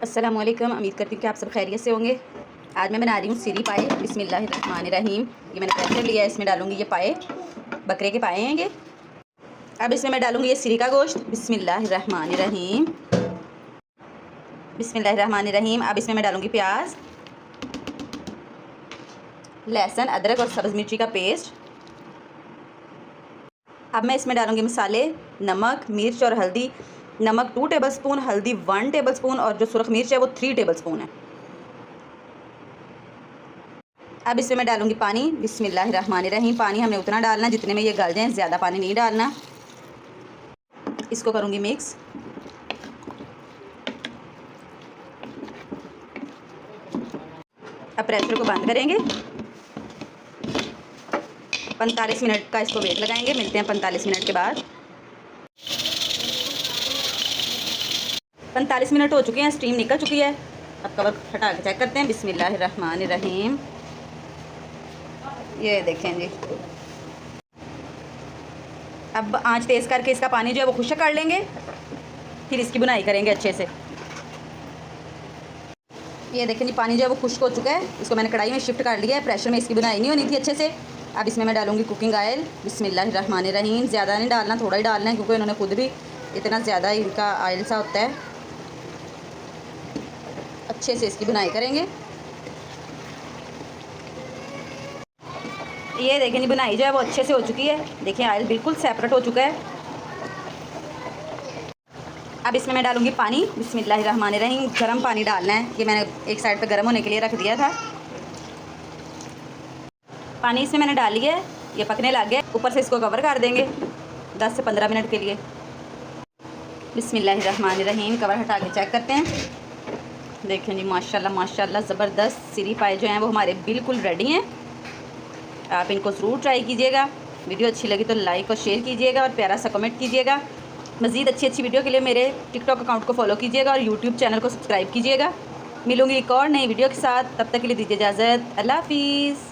अस्सलामुअलैकुम। उम्मीद करती हूँ कि आप सब खैरियत से होंगे। आज मैं बना रही हूँ सीरी पाए। बिस्मिल्लाहिर्रहमानिर्रहीम। ये मैंने प्रेशर लिया है, इसमें डालूँगी ये पाए, बकरे के पाए हैं ये। अब इसमें मैं डालूँगी ये सीरी का गोश्त। बिस्मिल्लाहिर्रहमानिर्रहीम, बिस्मिल्लाहिर्रहमानिर्रहीम। अब इसमें मैं डालूँगी प्याज, लहसुन, अदरक और सब्ज़ मिर्ची का पेस्ट। अब मैं इसमें डालूँगी मसाले, नमक, मिर्च और हल्दी। नमक 2 टेबलस्पून, हल्दी 1 टेबलस्पून और जो सुरख मिर्च है वो 3 टेबलस्पून है। अब इसमें मैं डालूँगी पानी। बिस्मिल्लाहिर्रहमानिर्रहीम। पानी हमने उतना डालना जितने में ये गल जाएँ, ज़्यादा पानी नहीं डालना। इसको करूँगी मिक्स। अब प्रेशर को बंद करेंगे। 45 मिनट का इसको वेट लगाएंगे। मिलते हैं 45 मिनट के बाद। 45 मिनट हो चुके हैं, स्टीम निकल चुकी है। अब कवर हटा के चेक करते हैं। बिस्मिल्लाहिर्रहमानिर्रहीम। ये देखें जी। अब आंच तेज़ करके इसका पानी जो है वो खुश्क कर लेंगे, फिर इसकी बुनाई करेंगे अच्छे से। ये देखें जी, पानी जो है वो खुश्क हो चुका है। इसको मैंने कढ़ाई में शिफ्ट कर लिया है। प्रेशर में इसकी बुनाई नहीं होनी थी अच्छे से। अब इसमें मैं डालूँगी कुकिंग ऑयल। बिस्मिल्लाहिर्रहमानिर्रहीम। ज़्यादा नहीं डालना, थोड़ा ही डालना है, क्योंकि इन्होंने खुद भी इतना ज़्यादा इनका ऑयल सा होता है। अच्छे से इसकी बुनाई करेंगे। ये देखें जी, बुनाई जो है वो अच्छे से हो चुकी है। देखिए ऑयल बिल्कुल सेपरेट हो चुका है। अब इसमें मैं डालूँगी पानी। बिस्मिल्लाहिर्रहमानिर्रहीम। गर्म पानी डालना है। ये मैंने एक साइड पे गर्म होने के लिए रख दिया था। पानी इसमें मैंने डाल लिया है, ये पकने लग गया। ऊपर से इसको कवर कर देंगे 10 से 15 मिनट के लिए। बिस्मिल्लाहिर्रहमानिर्रहीम। कवर हटा के चेक करते हैं। देखें जी, माशाल्लाह माशाल्लाह ज़बरदस्त सीरी पाए जो हैं वो हमारे बिल्कुल रेडी हैं। आप इनको ज़रूर ट्राई कीजिएगा। वीडियो अच्छी लगी तो लाइक और शेयर कीजिएगा और प्यारा सा कमेंट कीजिएगा। मज़ीद अच्छी वीडियो के लिए मेरे टिकटॉक अकाउंट को फॉलो कीजिएगा और यूट्यूब चैनल को सब्सक्राइब कीजिएगा। मिलूँगी एक और नई वीडियो के साथ। तब तक के लिए दीजिए इजाज़त। अल्लाह हाफ़िज़।